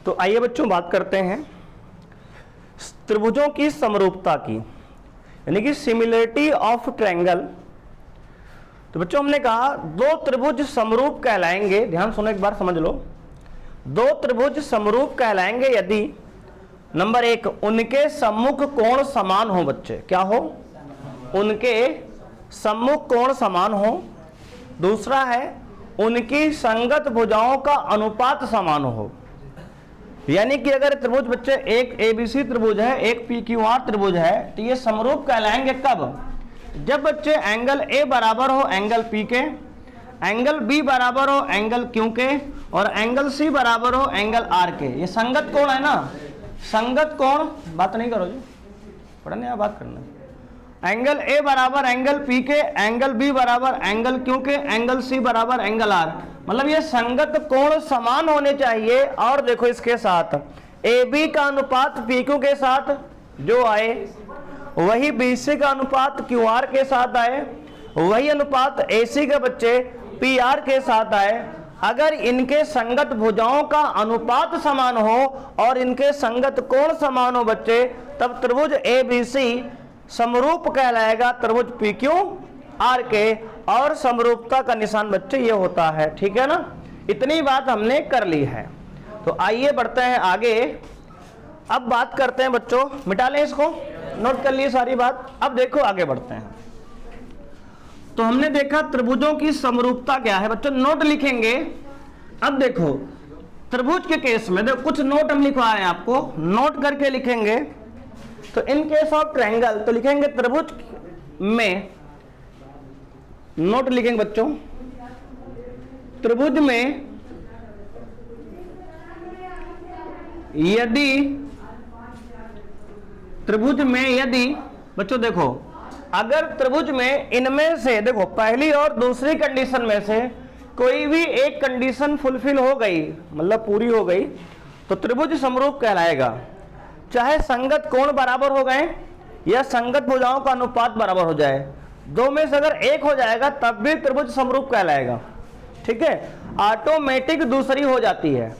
तो आइए बच्चों बात करते हैं त्रिभुजों की समरूपता की, यानी कि सिमिलरिटी ऑफ ट्रायंगल। तो बच्चों हमने कहा दो त्रिभुज समरूप कहलाएंगे, ध्यान सुनो एक बार समझ लो। दो त्रिभुज समरूप कहलाएंगे यदि नंबर एक, उनके सम्मुख कोण समान हो। बच्चे क्या हो? उनके सम्मुख कोण समान हो। दूसरा है उनकी संगत भुजाओं का अनुपात समान हो। यानी कि अगर त्रिभुज बच्चे एक ABC त्रिभुज है, एक PQR त्रिभुज है, तो ये समरूप कहलाएंगे कब? जब बच्चे एंगल A बराबर हो एंगल P के, एंगल B बराबर हो एंगल Q के, और एंगल C बराबर हो एंगल R के। ये संगत कोण है ना, संगत कोण। बात नहीं करो जी, पढ़ने या बात करना। एंगल A बराबर एंगल P के, एंगल B बराबर एंगल Q के, एंगल C बराबर एंगल R। मतलब ये संगत कोण समान होने चाहिए। और देखो इसके साथ AB का अनुपात PQ के साथ जो आए, वही BC का अनुपात QR के साथ आए, वही अनुपात AC के बच्चे PR के साथ आए। अगर इनके संगत भुजाओं का अनुपात समान हो और इनके संगत कोण समान हो बच्चे, तब त्रिभुज ABC समरूप कहलाएगा त्रिभुज PQR के। और समरूपता का निशान बच्चे ये होता है। ठीक है ना, इतनी बात हमने कर ली है। तो आइए बढ़ते हैं आगे। अब बात करते हैं बच्चों, मिटा लें इसको, नोट कर लिए सारी बात। अब देखो आगे बढ़ते हैं। तो हमने देखा त्रिभुजों की समरूपता क्या है बच्चों, नोट लिखेंगे। अब देखो त्रिभुज के केस में देखो कुछ नोट हम लिखवा रहे हैं आपको, नोट करके लिखेंगे। तो इन केस ऑफ ट्रायंगल तो लिखेंगे त्रिभुज में, नोट लिखेंगे बच्चों, त्रिभुज में यदि बच्चों देखो, अगर त्रिभुज में इनमें से देखो पहली और दूसरी कंडीशन में से कोई भी एक कंडीशन फुलफिल हो गई, मतलब पूरी हो गई, तो त्रिभुज समरूप कहलाएगा। चाहे संगत कोण बराबर हो गए या संगत भुजाओं का अनुपात बराबर हो जाए, दो में से अगर एक हो जाएगा तब भी त्रिभुज समरूप कहलाएगा। ठीक है, ऑटोमेटिक दूसरी हो जाती है।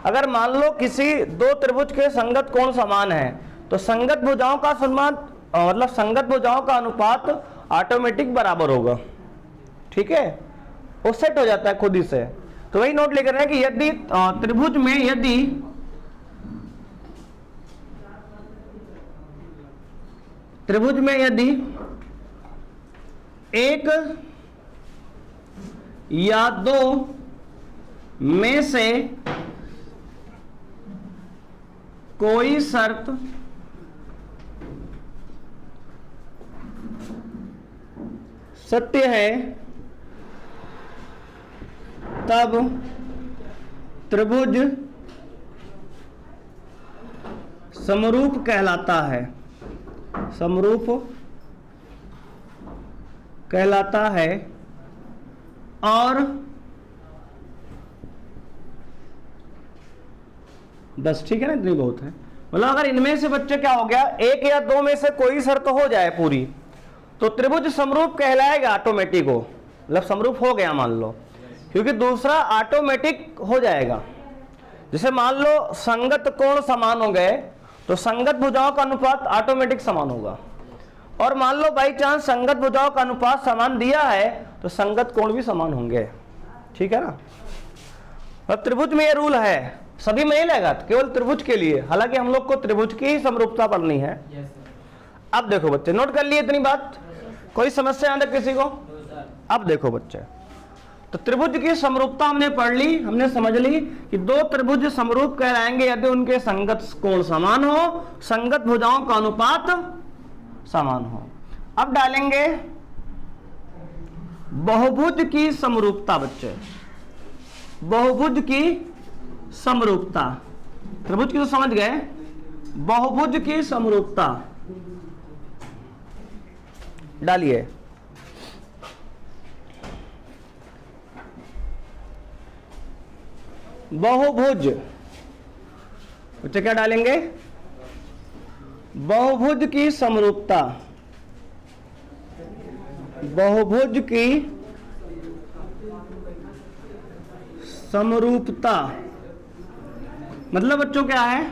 अगर मान लो किसी दो त्रिभुज के संगत कोण समान है, तो संगत भुजाओं का समान मतलब संगत भुजाओं का अनुपात ऑटोमेटिक बराबर होगा। ठीक है, वो सेट हो जाता है खुद ही से। तो वही नोट लेकर रहे हैं कि यदि त्रिभुज में यदि एक या दो में से कोई शर्त सत्य है, तब त्रिभुज समरूप कहलाता है। समरूप कहलाता है। और बस ठीक है ना, इतनी बहुत है। मतलब अगर इनमें से बच्चे क्या हो गया, एक या दो में से कोई शर्त हो जाए पूरी, तो त्रिभुज समरूप कहलाएगा ऑटोमेटिक हो, मतलब समरूप हो गया मान लो, क्योंकि दूसरा ऑटोमेटिक हो जाएगा। जैसे मान लो संगत कोण समान हो गए, तो संगत भुजाओं का अनुपात ऑटोमेटिक समान होगा। और मान लो बाई चांस संगत भुजाओं का अनुपात समान दिया है, तो संगत कोण भी समान होंगे। ठीक है ना, अब त्रिभुज में ये रूल है, सभी में ही लगेगा, केवल त्रिभुज के लिए। हालांकि हम लोग को त्रिभुज की ही समरूपता पढ़नी है। अब देखो बच्चे, नोट कर लिए इतनी बात, कोई समस्या यहां तक किसी को? अब देखो बच्चे, तो त्रिभुज की समरूपता हमने पढ़ ली, हमने समझ ली कि दो त्रिभुज समरूप कहलाएंगे यदि उनके संगत कोण समान हो, संगत भुजाओं का अनुपात समान हो। अब डालेंगे बहुभुज की समरूपता। बच्चे बहुभुज की समरूपता, त्रिभुज की तो समझ गए, बहुभुज की समरूपता डालिए। बहुभुज बच्चे क्या डालेंगे? बहुभुज की समरूपता। बहुभुज की समरूपता मतलब बच्चों क्या है,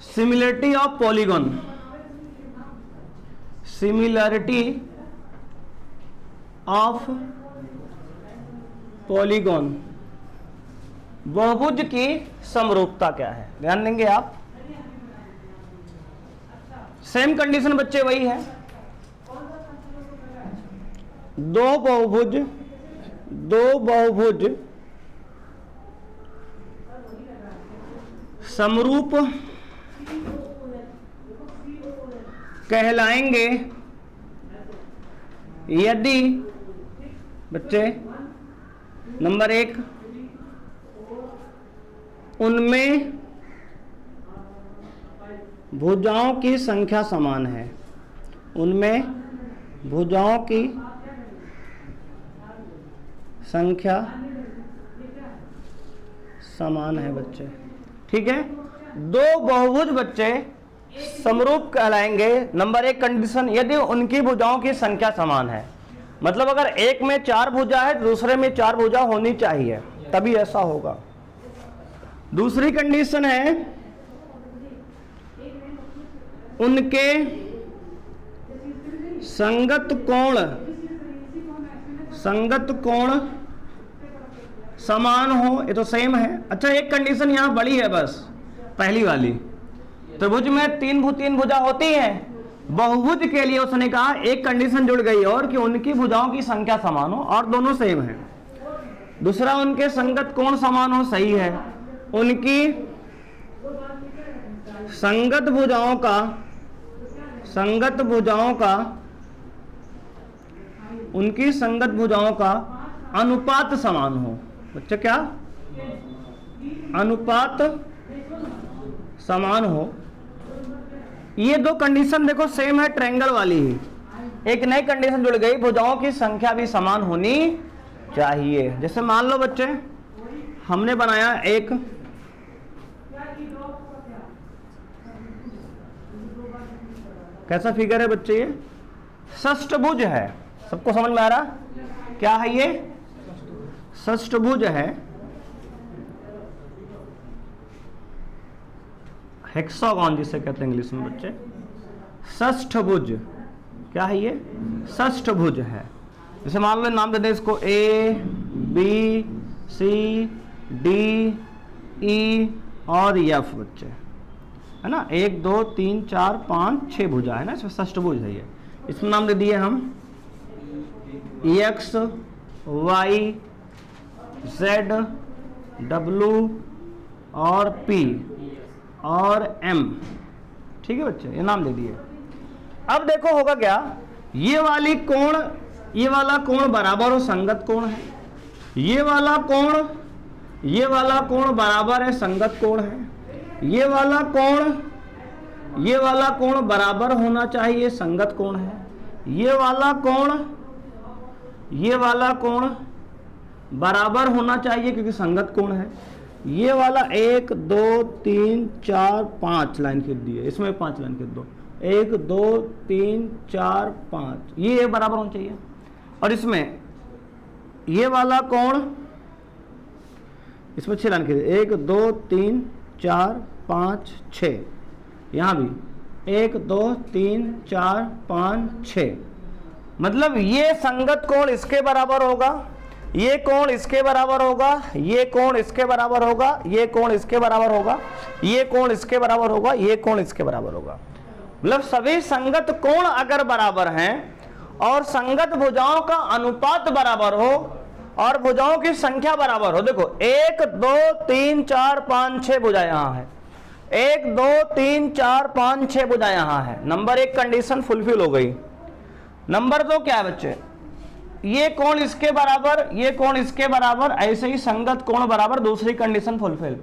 similarity of polygon, similarity of polygon, बहुभुज की समरूपता क्या है, ध्यान देंगे आप। सेम कंडीशन बच्चे वही है, दो बहुभुज समरूप कहलाएंगे यदि बच्चे नंबर 1 उनमें भुजाओं की संख्या समान है, उनमें भुजाओं की संख्या समान है बच्चे, ठीक है। दो बहुभुज बच्चे समरूप कहलाएंगे, नंबर 1 कंडीशन, यदि उनकी भुजाओं की संख्या समान है। मतलब अगर एक में 4 भुजा है, दूसरे में 4 भुजा होनी चाहिए, तभी ऐसा होगा। दूसरी कंडीशन है उनके संगत कोण समान हो, ये तो सेम है। अच्छा, एक कंडीशन यहां बड़ी है, बस पहली वाली, त्रिभुज में तीन भुजा होती है, बहुभुज के लिए उसने कहा एक कंडीशन जुड़ गई और कि उनकी भुजाओं की संख्या समान हो और दोनों सेम है। दूसरा, उनके संगत कोण समान हो, सही है। उनकी संगत भुजाओं का अनुपात समान हो। बच्चे क्या, अनुपात समान हो। ये दो कंडीशन देखो सेम है, ट्रायंगल वाली ही। एक नई कंडीशन जुड़ गई, भुजाओं की संख्या भी समान होनी चाहिए। जैसे मान लो बच्चे, हमने बनाया एक कैसा फिगर है बच्चे, ये षष्ठभुज है, सबको समझ में आ रहा, क्या है ये, षष्ठभुज है, हेक्सागोन जिसे कहते हैं इंग्लिश में बच्चे, षष्ठभुज, क्या है ये, षष्ठभुज है। जैसे मान लो नाम दे दें इसको A B C D E और F बच्चे, है ना, 1 2 3 4 5 6 भुजा है ना, इसमें षष्ठभुज है ये। इसमें नाम दे दिए हम X Y Z W और P और M, ठीक है बच्चे, ये नाम दे दिए। अब देखो होगा क्या, ये वाला कोण बराबर और संगत कोण है, ये वाला कोण बराबर है, संगत कोण है, ये वाला कोण बराबर होना चाहिए, संगत कोण है, ये वाला कोण बराबर होना चाहिए क्योंकि संगत कोण है, ये वाला 1 2 3 4 5 लाइन खींच दिए, इसमें 5 लाइन खींच दो, 1 2 3 4 5, ये बराबर होना चाहिए। और इसमें ये वाला कोण, इसमें 6 लाइन खींच, 1 2 3 4 5 6, यहां भी 1 2 3 4 5 6, मतलब ये संगत कोण इसके बराबर होगा, ये कोण इसके बराबर होगा, ये कोण इसके बराबर होगा, ये कोण इसके बराबर होगा, ये कोण इसके बराबर होगा, ये कोण इसके बराबर होगा। मतलब सभी संगत कोण अगर बराबर हैं और संगत भुजाओं का अनुपात बराबर हो और भुजाओं की संख्या बराबर हो, देखो 1 2 3 4 5 6 भुजा यहां है, 1 2 3 4 5 6 भुजा यहां है, नंबर 1 कंडीशन फुलफिल हो गई। नंबर 2 क्या है बच्चे, ये कोण इसके बराबर, ये कोण इसके बराबर, ऐसे ही संगत कोण बराबर, दूसरी कंडीशन फुलफिल।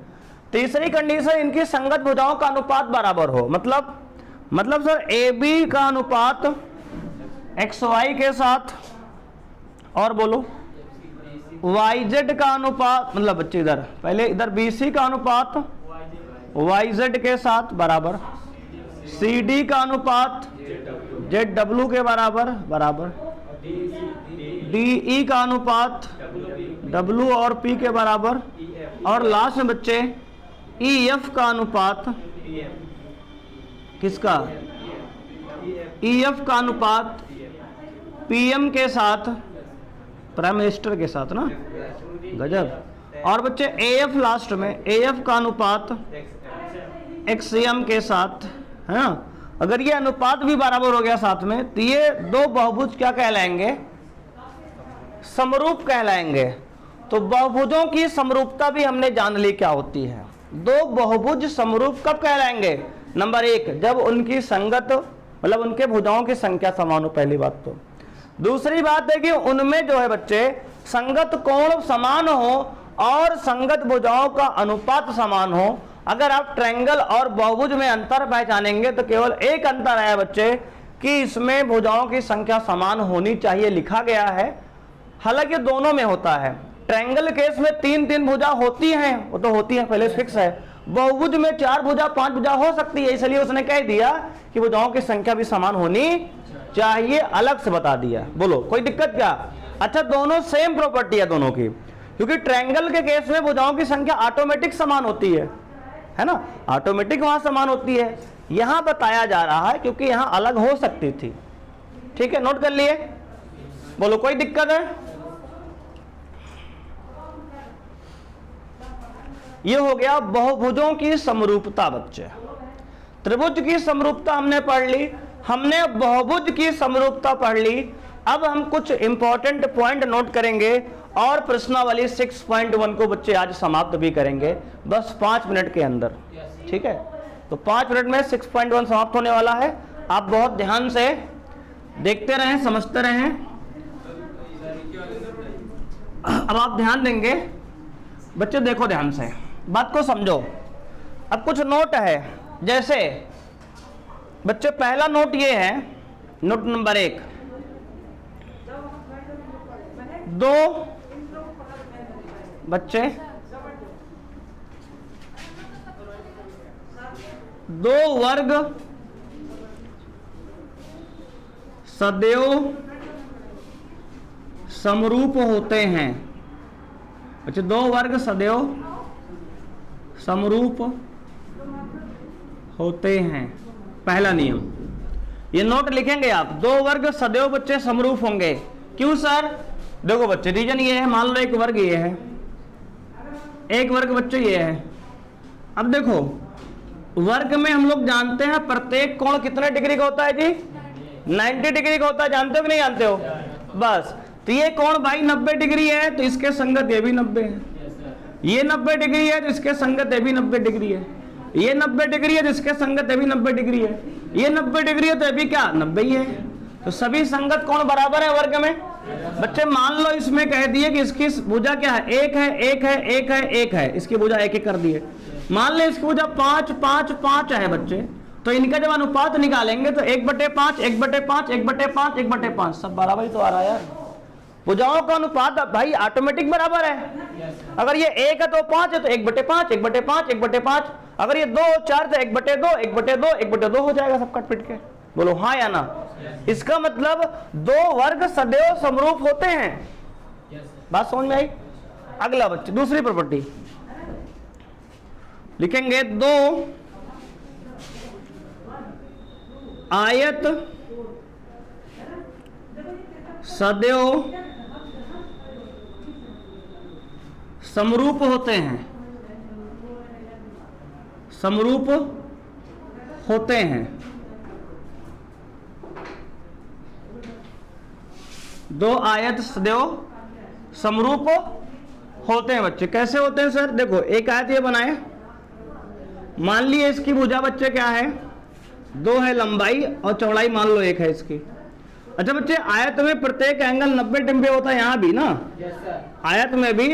तीसरी कंडीशन, इनकी संगत भुजाओं का अनुपात बराबर हो, मतलब सर AB का अनुपात XY के साथ, और बोलो YZ का अनुपात, मतलब बच्चे इधर पहले इधर BC का अनुपात YZ के साथ बराबर, CD का अनुपात ZW के बराबर, DE का अनुपात W और P के बराबर, और लास्ट में बच्चे EF का अनुपात किसका, EF का अनुपात PM के साथ, प्राइम मिनिस्टर के साथ ना, गजब। और बच्चे AF लास्ट में, AF का अनुपात XM के साथ है ना। अगर ये अनुपात भी बराबर हो गया साथ में, तो ये दो बहुभुज क्या कहलाएंगे, समरूप कहलाएंगे। तो बहुभुजों की समरूपता भी हमने जान ली क्या होती है। दो बहुभुज समरूप कब कहलाएंगे, नंबर 1 जब उनकी संगत मतलब उनके भुजाओं की संख्या समान हो, पहली बात। तो दूसरी बात है कि उनमें जो है बच्चे संगत कोण समान हो और संगत भुजाओं का अनुपात समान हो। अगर आप ट्रायंगल और बहुभुज में अंतर पहचानेंगे तो केवल एक अंतर है बच्चे कि इसमें भुजाओं की संख्या समान होनी चाहिए, लिखा गया है। हालांकि दोनों में होता है। ट्रायंगल केस में 3-3 भुजा होती हैं, वो तो होती है, पहले फिक्स है। बहुभुज में 4 भुजा 5 भुजा हो सकती है, इसलिए उसने कह दिया कि भुजाओं की संख्या भी समान होनी चाहिए, अलग से बता दिया। बोलो कोई दिक्कत क्या। अच्छा, दोनों सेम प्रॉपर्टी है दोनों की, क्योंकि ट्रायंगल के केस में भुजाओं की संख्या ऑटोमेटिक समान होती है ना, ऑटोमेटिक वहां समान होती है। यहां बताया जा रहा है क्योंकि यहां अलग हो सकती थी। ठीक है, नोट कर लिए। बोलो कोई दिक्कत है। ये हो गया बहुभुजों की समरूपता बच्चे। त्रिभुज की समरूपता हमने पढ़ ली, हमने बहुभुज की समरूपता पढ़ ली। अब हम कुछ इंपॉर्टेंट पॉइंट नोट करेंगे और प्रश्नावली 6.1 को बच्चे आज समाप्त भी करेंगे, बस 5 मिनट के अंदर। ठीक है, तो 5 मिनट में 6.1 समाप्त होने वाला है। आप बहुत ध्यान से देखते रहें, समझते रहें। अब आप ध्यान देंगे बच्चे, देखो ध्यान से, बात को समझो। अब कुछ नोट है, जैसे बच्चे पहला नोट ये है, नोट नंबर 1, 2 बच्चे 2 वर्ग सदैव समरूप होते हैं। बच्चे 2 वर्ग सदैव समरूप होते हैं, पहला नियम। ये नोट लिखेंगे आप, 2 वर्ग सदैव बच्चे समरूप होंगे। क्यों सर? देखो बच्चे, रीजन ये है, मान लो एक वर्ग ये है, एक वर्ग बच्चे ये है। अब देखो वर्ग में हम लोग जानते हैं प्रत्येक कोण कितने डिग्री का होता है जी, 90 डिग्री का होता है। जानते हो कि नहीं जानते हो? बस, तो ये कोण भाई 90 डिग्री है, तो इसके संगत ये भी 90 है। ये 90 डिग्री है तो इसके संगत ये भी 90 डिग्री है। ये 90 डिग्री है तो इसके संगत ये भी 90 डिग्री है। ये 90 डिग्री है तो ये भी क्या 90 ही है। तो सभी संगत कोण बराबर है वर्ग में। बच्चे मान लो इसमें कह दिए कि इसकी भुजा क्या है, 1 है, 1 है, 1 है, 1 है, इसकी भुजा 1 कर दिए। मान ले इसकी भुजा 5, 5, 5 है बच्चे, तो इनका जब अनुपात निकालेंगे तो 1/5, 1/5, 1/5, 1/5 सब बराबर ही तो आ रहा है यार। भुजाओं का अनुपात भाई ऑटोमेटिक बराबर है। अगर ये 1 है तो 5 है तो 1/5, 1/5, 1/5। अगर ये 2, 4 तो 1/2, 1/2, 1/2 हो जाएगा सब कट पिट के। बोलो हाँ या ना। इसका मतलब 2 वर्ग सदैव समरूप होते हैं। बात समझ में आई? अगला बच्चे दूसरी प्रॉपर्टी लिखेंगे, 2 आयत सदैव समरूप होते हैं, समरूप होते हैं। 2 आयत सदैव समरूप होते हैं बच्चे। कैसे होते हैं सर? देखो एक आयत ये बनाए, मान लिए इसकी भुजा बच्चे क्या है 2 है लंबाई और चौड़ाई मान लो 1 है इसकी। अच्छा बच्चे, आयत में प्रत्येक एंगल 90 डिग्री होता है, यहाँ भी ना आयत में भी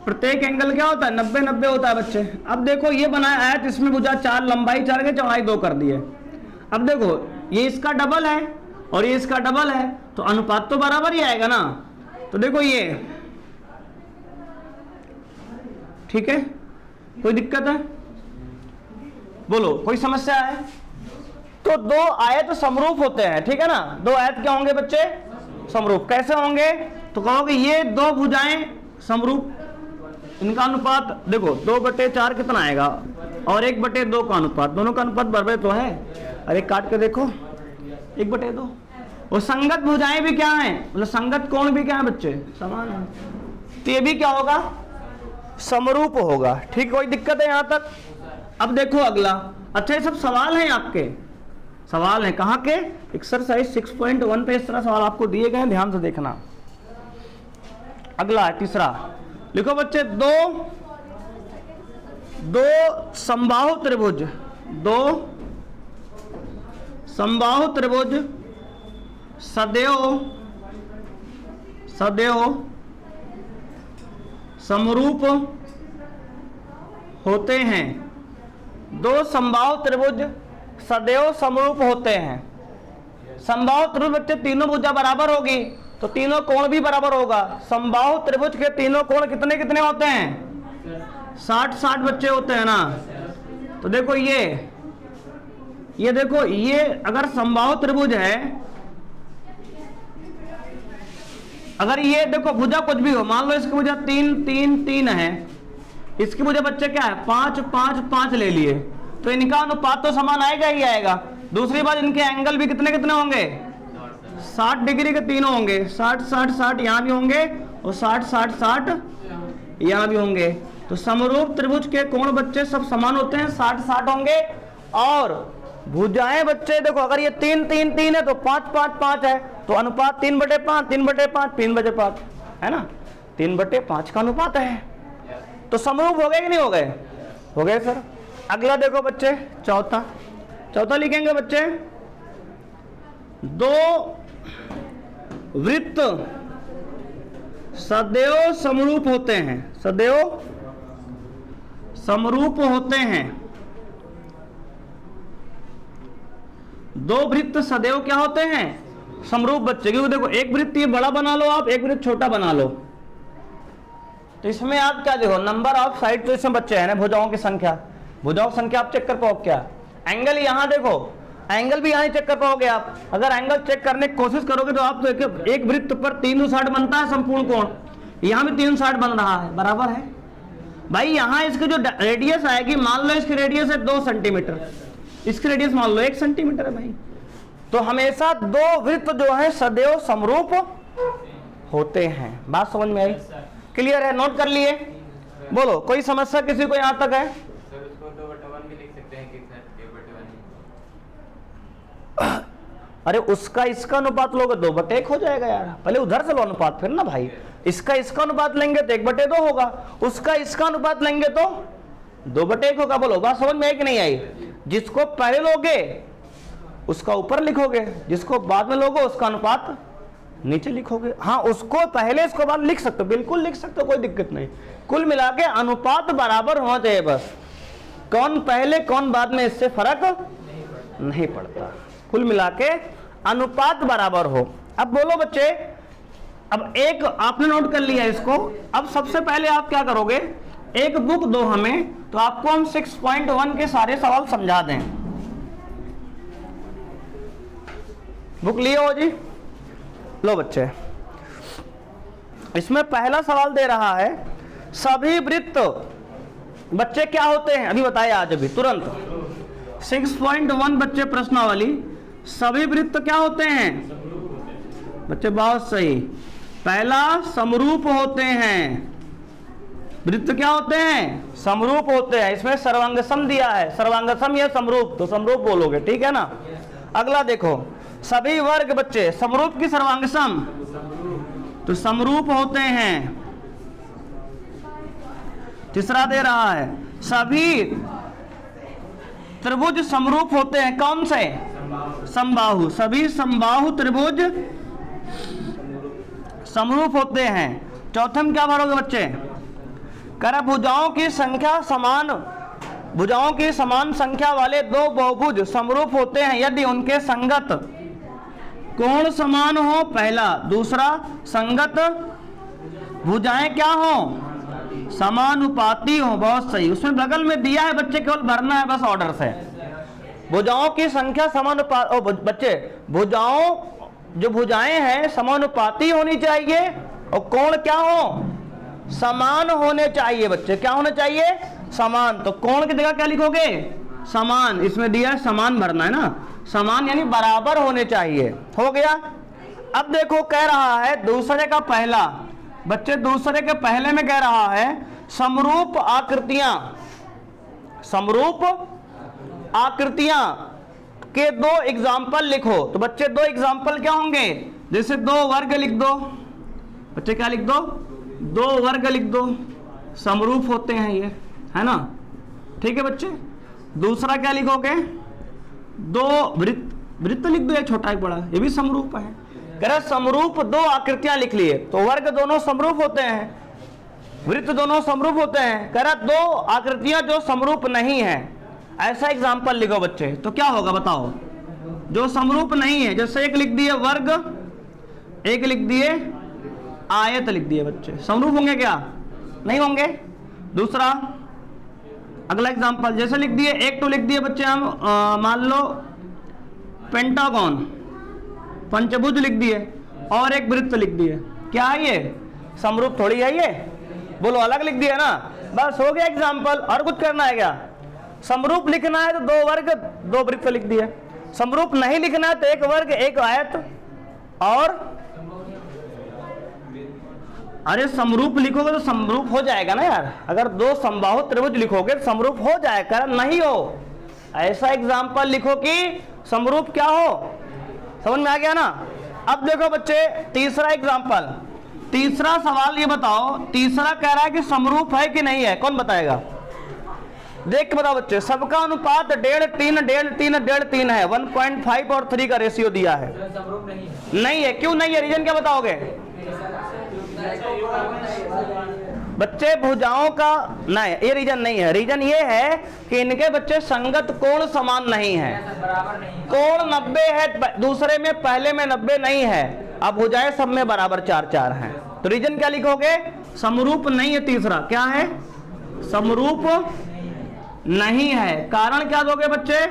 प्रत्येक एंगल क्या होता है 90-90 होता है बच्चे। अब देखो ये बनाया आयत, इसमें भुजा 4, लंबाई 4 के चौड़ाई 2 कर दी है। अब देखो ये इसका डबल है और ये इसका डबल है, तो अनुपात तो बराबर ही आएगा ना। तो देखो ये ठीक है, कोई दिक्कत है? बोलो कोई समस्या है? तो 2 आयत समरूप होते हैं, ठीक है ना। 2 आयत क्या होंगे बच्चे? समरूप। कैसे होंगे? तो कहोगे ये 2 भुजाएं समरूप, इनका अनुपात देखो 2/4 कितना आएगा और 1/2 का अनुपात, दोनों का अनुपात बराबर तो है। अरे काट के देखो 1/2। और संगत भुजाएं भी क्या है, मतलब संगत कोण भी क्या है बच्चे, समान है, तो ये भी क्या होगा, समरूप होगा। ठीक, कोई दिक्कत है यहां तक। अब देखो अगला, अच्छा ये सब सवाल हैं आपके, सवाल हैं कहाँ के, एक्सरसाइज 6.1 पे इस तरह सवाल आपको दिए गए हैं, ध्यान से देखना। अगला है तीसरा, लिखो बच्चे, दो समबाहु त्रिभुज, दो समबाहु त्रिभुज सदैव समरूप होते हैं। दो समबाहु त्रिभुज सदैव समरूप होते हैं। समबाहु त्रिभुज बच्चे तीनों भुजा बराबर होगी तो तीनों कोण भी बराबर होगा। समबाहु त्रिभुज के तीनों कोण कितने कितने होते हैं, 60-60 बच्चे होते हैं ना। तो देखो ये देखो, ये अगर समबाहु त्रिभुज है, अगर ये देखो भुजा कुछ भी हो, मान लो इसकी भुजा 3-3-3 है, इसकी भुजा बच्चे क्या है 5-5-5 ले लिए, तो इनका अनुपात तो समान आएगा ही आएगा। दूसरी बात, इनके एंगल भी कितने कितने होंगे, 60 डिग्री के तीनों होंगे, 60-60-60 यहाँ भी होंगे और 60-60-60 यहाँ भी होंगे। तो समरूप त्रिभुज के कोण बच्चे सब समान होते हैं, 60-60 होंगे। और भुजाएं बच्चे देखो, अगर ये 3-3-3 है तो 5-5-5 है, तो अनुपात 3/5 3/5 3/5 है ना, 3/5 का अनुपात है। तो समरूप हो गए कि नहीं हो गए, हो गए सर। अगला देखो बच्चे, चौथा लिखेंगे बच्चे, दो वृत्त सदैव समरूप होते हैं, सदैव समरूप होते हैं। दो वृत्त सदैव क्या होते हैं, समरूप बच्चे। क्योंकि देखो एक वृत्त ये बड़ा बना लो आप, एक वृत्त छोटा बना लो, तो इसमें आप क्या देखो, नंबर ऑफ साइड तो इसमें बच्चे हैं ना, भुजाओं की संख्या, भुजाओं की संख्या आप चेक कर पाओ क्या। एंगल यहां देखो, एंगल भी यहां चेक कर पाओगे आप। अगर एंगल चेक करने की कोशिश करोगे तो आप तो एक वृत्त पर 360 बनता है संपूर्ण कोण, यहां भी 360 बन रहा है, बराबर है भाई। यहां इसकी जो रेडियस आएगी, मान लो इसकी रेडियस है 2 सेंटीमीटर, इसकी रेडियस मान लो 1 सेंटीमीटर है भाई। तो हमेशा दो वृत्त जो है सदैव समरूप होते हैं। बात समझ में आई, क्लियर है, नोट कर लिए। बोलो कोई समस्या किसी को यहां तक है? सर उसको 2/1 भी लिख सकते हैं कि 1/1। अरे उसका इसका अनुपात लोगे 2/1 हो जाएगा यार, पहले उधर से लो अनुपात फिर ना भाई। इसका इसका अनुपात लेंगे तो 1/2 होगा, उसका इसका अनुपात लेंगे तो 2/1 होगा। बोलो बात समझ में आई कि नहीं आई? जिसको पहले लोगे उसका ऊपर लिखोगे, जिसको बाद में लोगे उसका अनुपात नीचे लिखोगे। हाँ, उसको पहले इसको बाद लिख सकते हो, बिल्कुल लिख सकते हो, कोई दिक्कत नहीं। कुल मिला के अनुपात बराबर होना चाहिए बस, कौन पहले कौन बाद में इससे फर्क नहीं पड़ता। कुल मिला के अनुपात बराबर हो। अब बोलो बच्चे, अब एक आपने नोट कर लिया इसको, अब सबसे पहले आप क्या करोगे, एक बुक दो हमें, तो आपको हम 6.1 के सारे सवाल समझा दें। बुक लिए हो जी? लो बच्चे, इसमें पहला सवाल दे रहा है, सभी वृत्त बच्चे क्या होते हैं, अभी बताया आज अभी तुरंत। 6.1 बच्चे प्रश्नावली, सभी वृत्त क्या होते हैं बच्चे? बहुत सही। पहला समरूप होते हैं, वृत्त क्या होते हैं? समरूप होते हैं। इसमें सर्वांग सम दिया है, सर्वांग सम या समरूप, तो समरूप बोलोगे, ठीक है ना। अगला देखो, सभी वर्ग बच्चे, समरूप की सर्वांग सम, तो समरूप होते हैं। तीसरा दे रहा है, सभी त्रिभुज समरूप होते हैं, कौन से? समबाहु, सभी समबाहु त्रिभुज समरूप होते हैं। चौथे में क्या भरोगे बच्चे? कर भुजाओं की संख्या समान, भुजाओं की समान संख्या वाले दो बहुभुज समरूप होते हैं यदि उनके संगत कोण समान हो, पहला। दूसरा, संगत भुजाएं क्या हो? समानुपाती हो। बहुत सही, उसमें बगल में दिया है बच्चे, केवल भरना है बस ऑर्डर से। भुजाओं की संख्या समानुपाती, बच्चे भुजाओं जो भुजाएं हैं समानुपाती होनी चाहिए और कोण क्या हो? समान होने चाहिए बच्चे। क्या होने चाहिए? समान, तो कोण की जगह क्या लिखोगे? समान। इसमें दिया है समान भरना है ना, समान यानी बराबर होने चाहिए। हो गया। अब देखो कह रहा है दूसरे का पहला, बच्चे दूसरे के पहले में कह रहा है समरूप आकृतियां, समरूप आकृतियां के दो एग्जाम्पल लिखो। तो बच्चे दो एग्जाम्पल क्या होंगे? जैसे दो वर्ग लिख दो बच्चे, क्या लिख दो? दो वर्ग लिख दो, समरूप होते हैं ये, है ना? ठीक है बच्चे। दूसरा क्या लिखोगे? दो वृत्त, वृत्त लिख दो, एक छोटा एक बड़ा, ये भी समरूप है। कह रहा समरूप दो आकृतियां लिख लिए, तो वर्ग दोनों समरूप होते हैं, वृत्त दोनों समरूप होते हैं। कह रहा दो आकृतियां जो समरूप नहीं है, ऐसा एग्जाम्पल लिखो बच्चे। तो क्या होगा बताओ? जो समरूप नहीं है, जैसे एक लिख दिए वर्ग, एक लिख दिए आयत लिख दिए बच्चे, समरूप होंगे क्या? नहीं होंगे। दूसरा अगला एग्जाम्पल, जैसे लिख दिए एक तो लिख दिए बच्चे हम मान लो पेंटागन, पंचभुज लिख दिए, और एक वृत्त लिख दिए, क्या है ये? समरूप थोड़ी है ये? बोलो, अलग लिख दिया ना, बस हो गया एग्जाम्पल। और कुछ करना है क्या? समरूप लिखना है तो दो वर्ग दो वृत्त लिख दिए, समरूप नहीं लिखना है तो एक वर्ग एक आयत, और अरे समरूप लिखोगे तो समरूप हो जाएगा ना यार, अगर दो समबाहु त्रिभुज लिखोगे तो समरूप हो जाएगा, नहीं हो ऐसा एग्जाम्पल लिखो कि समरूप क्या हो। समझ में आ गया ना? अब देखो बच्चे तीसरा एग्जाम्पल, तीसरा सवाल ये बताओ, तीसरा कह रहा है कि समरूप है कि नहीं है, कौन बताएगा? देख के बताओ बच्चे। सबका अनुपात 1.5 3 1.5 3 1.5 3 है, 1.5 और 3 का रेशियो दिया है। समरूप नहीं है। नहीं है, क्यों नहीं है? रीजन क्या बताओगे बच्चे? भुजाओं का नहीं, ये रीजन नहीं है। रीजन ये है कि इनके बच्चे संगत कोण समान नहीं है, कोण 90 है दूसरे में, पहले में 90 नहीं है, अब भुजाएं सब में बराबर 4-4 हैं। तो रीजन क्या लिखोगे? समरूप नहीं है। तीसरा क्या है? समरूप नहीं है। कारण क्या दोगे बच्चे?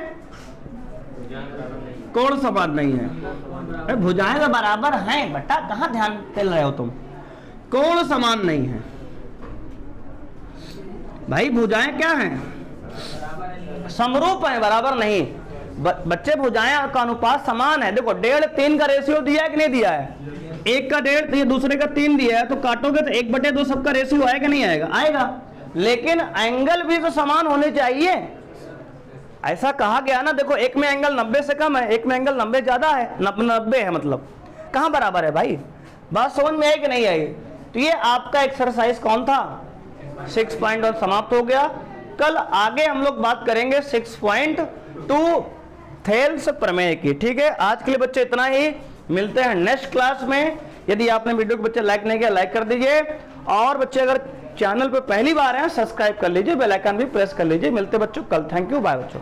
कोण समान नहीं है। भुजाएं तो बराबर हैं बेटा, कहां ध्यान दे रहे हो तुम? कोण समान नहीं है भाई, भुजाएं क्या हैं? समरूप है, बराबर नहीं। बच्चे भुजाएं का अनुपात समान है। देखो 1.5 3 का रेशियो दिया है कि नहीं दिया है? एक का 1.5 तो दूसरे का 3 दिया है, तो काटोगे तो 1/2 सबका रेशियो आएगा नहीं आएगा? आएगा। लेकिन एंगल भी तो समान होने चाहिए, ऐसा कहा गया ना। देखो एक में एंगल 90 से कम है, एक में एंगल 90 ज्यादा है, 90 है, मतलब कहां बराबर है भाई? बात समझ में आई कि नहीं आई? तो ये आपका एक्सरसाइज कौन था? 6 पॉइंट और समाप्त हो गया। कल आगे हम लोग बात करेंगे 6.2 थेल्स प्रमेय की। ठीक है, आज के लिए बच्चे इतना ही, मिलते हैं नेक्स्ट क्लास में। यदि आपने वीडियो को बच्चे लाइक नहीं किया, लाइक कर दीजिए, और बच्चे अगर चैनल पे पहली बार हैं सब्सक्राइब कर लीजिए, बेल आइकन भी प्रेस कर लीजिए। मिलते बच्चों कल। थैंक यू, बाय बच्चों।